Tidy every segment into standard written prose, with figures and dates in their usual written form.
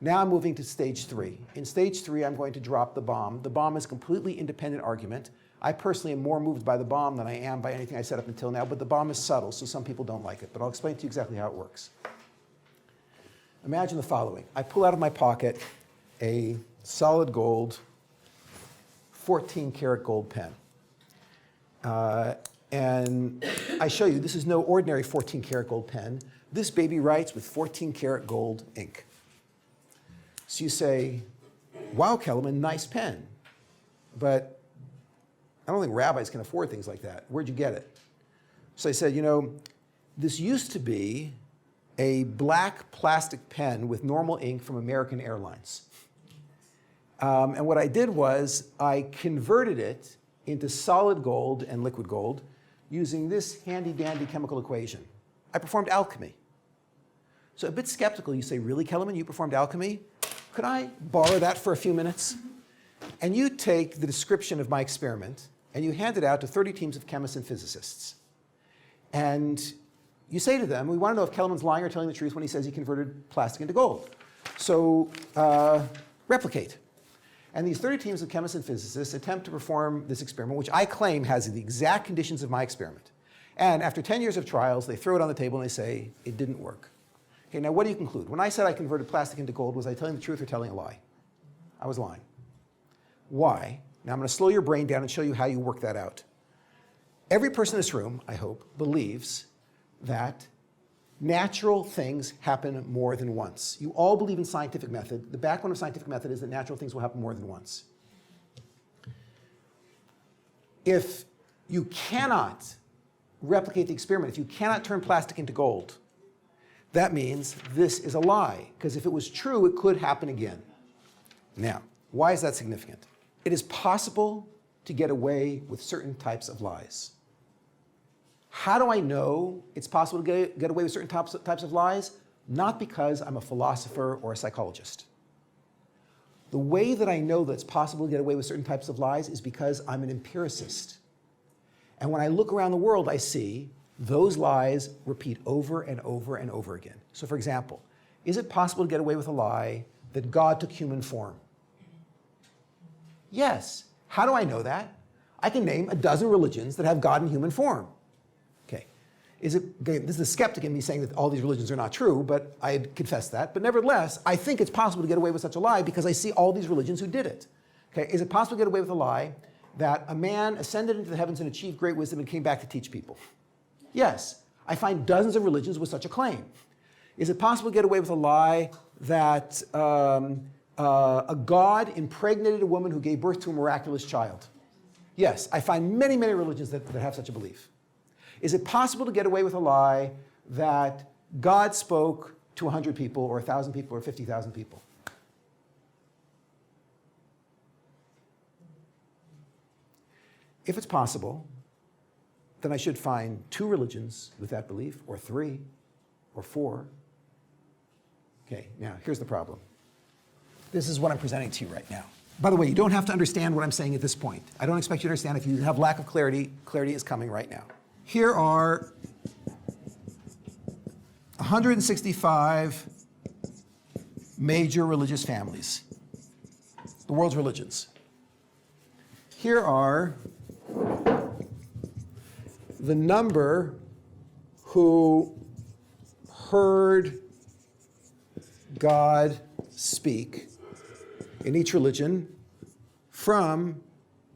Now I'm moving to stage 3. In stage 3, I'm going to drop the bomb. The bomb is a completely independent argument. I personally am more moved by the bomb than I am by anything I said up until now, but the bomb is subtle, so some people don't like it. But I'll explain to you exactly how it works. Imagine the following. I pull out of my pocket a solid gold, 14-karat gold pen. And I show you, this is no ordinary 14-karat gold pen. This baby writes with 14-karat gold ink. So you say, wow, Kelemen, nice pen. But I don't think rabbis can afford things like that. Where'd you get it? So I said, you know, this used to be a black plastic pen with normal ink from American Airlines. And what I did was I converted it into solid gold and liquid gold using this handy-dandy chemical equation. I performed alchemy. So a bit skeptical, you say, really, Kelemen, you performed alchemy? Could I borrow that for a few minutes? And you take the description of my experiment and you hand it out to 30 teams of chemists and physicists. And you say to them, we want to know if Kelemen's lying or telling the truth when he says he converted plastic into gold. So replicate. And these 30 teams of chemists and physicists attempt to perform this experiment, which I claim has the exact conditions of my experiment. And after 10 years of trials, they throw it on the table and they say, it didn't work. Okay, now what do you conclude? When I said I converted plastic into gold, was I telling the truth or telling a lie? I was lying. Why? Now I'm going to slow your brain down and show you how you work that out. Every person in this room, I hope, believes that natural things happen more than once. You all believe in scientific method. The backbone of scientific method is that natural things will happen more than once. If you cannot replicate the experiment, if you cannot turn plastic into gold, that means this is a lie, because if it was true, it could happen again. Now, why is that significant? It is possible to get away with certain types of lies. How do I know it's possible to get away with certain types of lies? Not because I'm a philosopher or a psychologist. The way that I know that it's possible to get away with certain types of lies is because I'm an empiricist. And when I look around the world, I see those lies repeat over and over and over again. So for example, is it possible to get away with a lie that God took human form? Yes. How do I know that? I can name a dozen religions that have God in human form. Okay. This is the skeptic in me saying that all these religions are not true, but I confess that. But nevertheless, I think it's possible to get away with such a lie because I see all these religions who did it. Okay. Is it possible to get away with a lie that a man ascended into the heavens and achieved great wisdom and came back to teach people? Yes. I find dozens of religions with such a claim. Is it possible to get away with a lie that a god impregnated a woman who gave birth to a miraculous child? Yes, I find many, many religions that have such a belief. Is it possible to get away with a lie that God spoke to 100 people or 1,000 people or 50,000 people? If it's possible, then I should find 2 religions with that belief, or 3, or 4. Okay, now here's the problem. This is what I'm presenting to you right now. By the way, you don't have to understand what I'm saying at this point. I don't expect you to understand. If you have lack of clarity, clarity is coming right now. Here are 165 major religious families, the world's religions. Here are the number who heard God speak in each religion from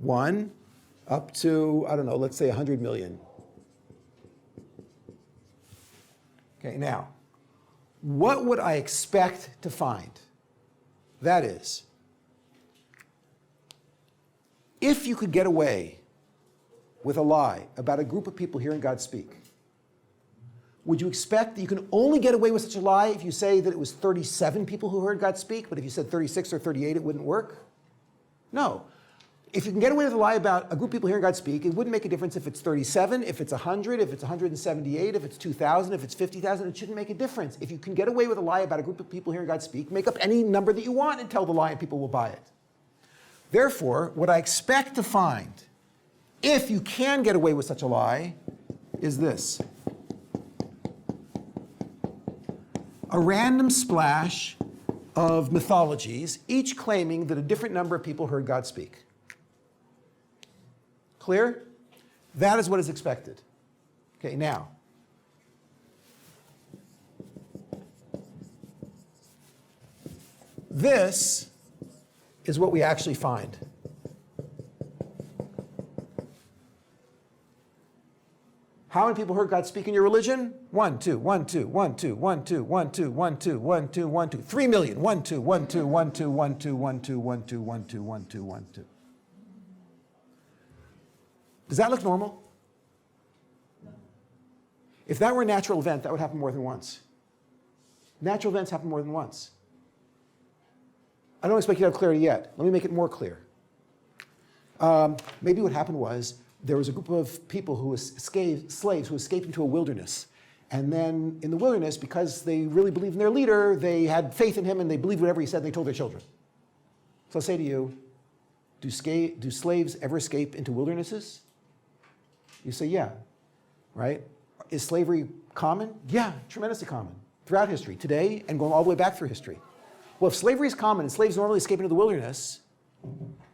1 up to, I don't know, let's say 100 million. Okay, now, what would I expect to find? That is, if you could get away with a lie about a group of people hearing God speak, would you expect that you can only get away with such a lie if you say that it was 37 people who heard God speak, but if you said 36 or 38, it wouldn't work? No. If you can get away with a lie about a group of people hearing God speak, it wouldn't make a difference if it's 37, if it's 100, if it's 178, if it's 2,000, if it's 50,000. It shouldn't make a difference. If you can get away with a lie about a group of people hearing God speak, make up any number that you want and tell the lie and people will buy it. Therefore, what I expect to find, if you can get away with such a lie, is this. A random splash of mythologies, each claiming that a different number of people heard God speak. Clear? That is what is expected. Okay, now, this is what we actually find. How many people heard God speak in your religion? 1, 2, 1, 2, 1, 2, 1, 2, 1, 2, 1, 2, 1, 2, 1, 2, 3 million. 1, 2, 1, 2, 1, 2, 1, 2, 1, 2, 1, 2, 1, 2, 1, 2, 1, 2. Does that look normal? If that were a natural event, that would happen more than once. Natural events happen more than once. I don't expect you to have clarity yet. Let me make it more clear. Maybe what happened was there was a group of people who were slaves who escaped into a wilderness. And then in the wilderness, because they really believed in their leader, they had faith in him and they believed whatever he said and they told their children. So I'll say to you, do slaves ever escape into wildernesses? You say, yeah, right? Is slavery common? Yeah, tremendously common throughout history, today and going all the way back through history. Well, if slavery is common and slaves normally escape into the wilderness,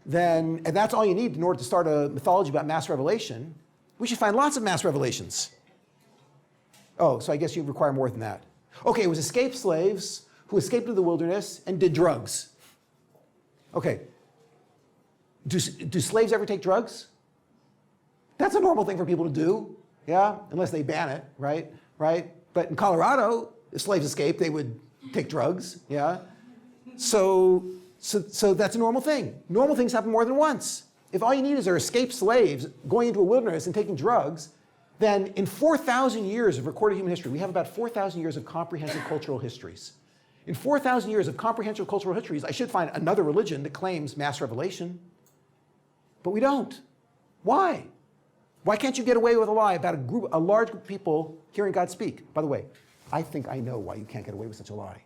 then, and that's all you need in order to start a mythology about mass revelation, we should find lots of mass revelations. Oh, so I guess you require more than that. Okay, it was escaped slaves who escaped into the wilderness and did drugs. Okay, do slaves ever take drugs? That's a normal thing for people to do, yeah, unless they ban it, right? But in Colorado, if slaves escaped, they would take drugs, yeah? So that's a normal thing. Normal things happen more than once. If all you need is there escaped slaves going into a wilderness and taking drugs, then in 4,000 years of recorded human history, we have about 4,000 years of comprehensive cultural histories. In 4,000 years of comprehensive cultural histories, I should find another religion that claims mass revelation. But we don't. Why? Why can't you get away with a lie about a large group of people hearing God speak? By the way, I think I know why you can't get away with such a lie.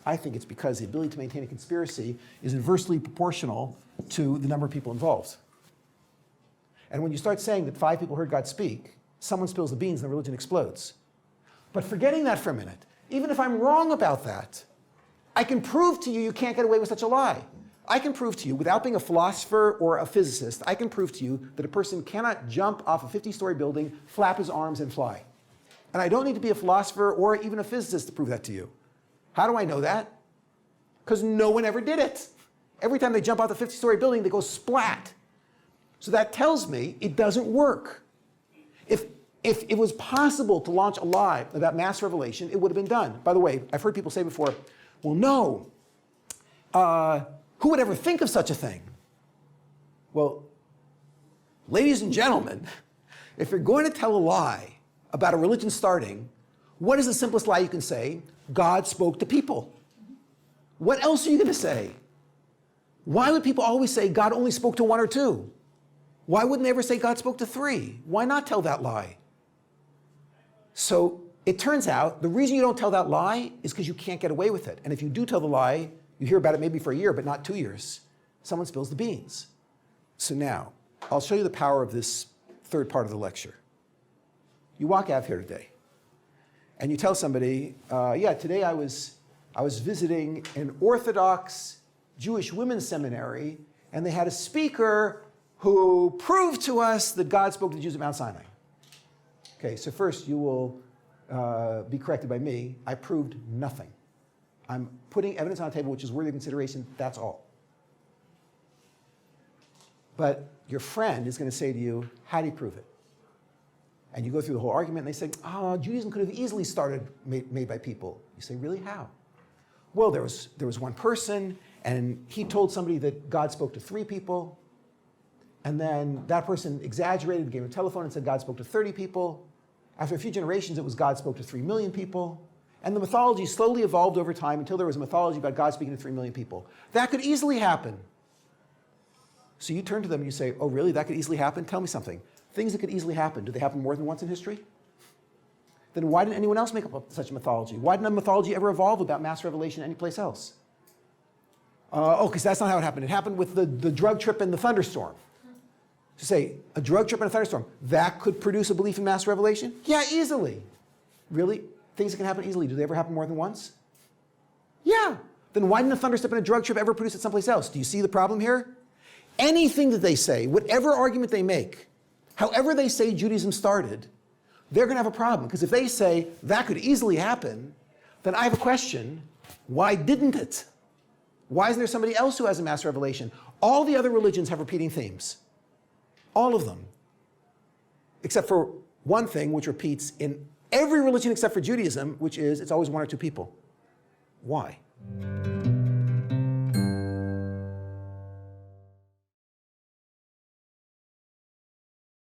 I think it's because the ability to maintain a conspiracy is inversely proportional to the number of people involved. And when you start saying that 5 people heard God speak, someone spills the beans and the religion explodes. But forgetting that for a minute, even if I'm wrong about that, I can prove to you you can't get away with such a lie. I can prove to you, without being a philosopher or a physicist, I can prove to you that a person cannot jump off a 50-story building, flap his arms, and fly. And I don't need to be a philosopher or even a physicist to prove that to you. How do I know that? Because no one ever did it. Every time they jump off the 50-story building, they go splat. So that tells me it doesn't work. If it was possible to launch a lie about mass revelation, it would have been done. By the way, I've heard people say before, well, no. Who would ever think of such a thing? Well, ladies and gentlemen, if you're going to tell a lie about a religion starting, what is the simplest lie you can say? God spoke to people. What else are you going to say? Why would people always say God only spoke to 1 or 2? Why wouldn't they ever say God spoke to 3? Why not tell that lie? So it turns out the reason you don't tell that lie is because you can't get away with it. And if you do tell the lie, you hear about it maybe for a year, but not 2 years. Someone spills the beans. So now, I'll show you the power of this third part of the lecture. You walk out of here today, and you tell somebody, yeah, today I was visiting an Orthodox Jewish women's seminary, and they had a speaker who proved to us that God spoke to the Jews at Mount Sinai. Okay, so first you will be corrected by me. I proved nothing. I'm putting evidence on the table which is worthy of consideration, that's all. But your friend is going to say to you, how do you prove it? And you go through the whole argument, and they say, oh, Judaism could have easily started made by people. You say, really, how? Well, there was one person, and he told somebody that God spoke to 3 people, and then that person exaggerated, gave him a telephone and said God spoke to 30 people. After a few generations, it was God spoke to 3 million people. And the mythology slowly evolved over time until there was a mythology about God speaking to 3 million people. That could easily happen. So you turn to them and you say, oh, really? That could easily happen? Tell me something. Things that could easily happen, do they happen more than once in history? Then why didn't anyone else make up such a mythology? Why didn't a mythology ever evolve about mass revelation anyplace else? Because that's not how it happened. It happened with the drug trip and the thunderstorm. To say, a drug trip and a thunderstorm, that could produce a belief in mass revelation? Yeah, easily. Really? Things that can happen easily, do they ever happen more than once? Yeah. then why didn't a thunder step and a drug trip ever produce it someplace else? Do you see the problem here? Anything that they say, whatever argument they make, however they say Judaism started, they're going to have a problem. Because if they say that could easily happen, then I have a question. Why didn't it? Why isn't there somebody else who has a master revelation? All the other religions have repeating themes. All of them. Except for one thing which repeats in every religion except for Judaism, which is it's always one or two people. Why?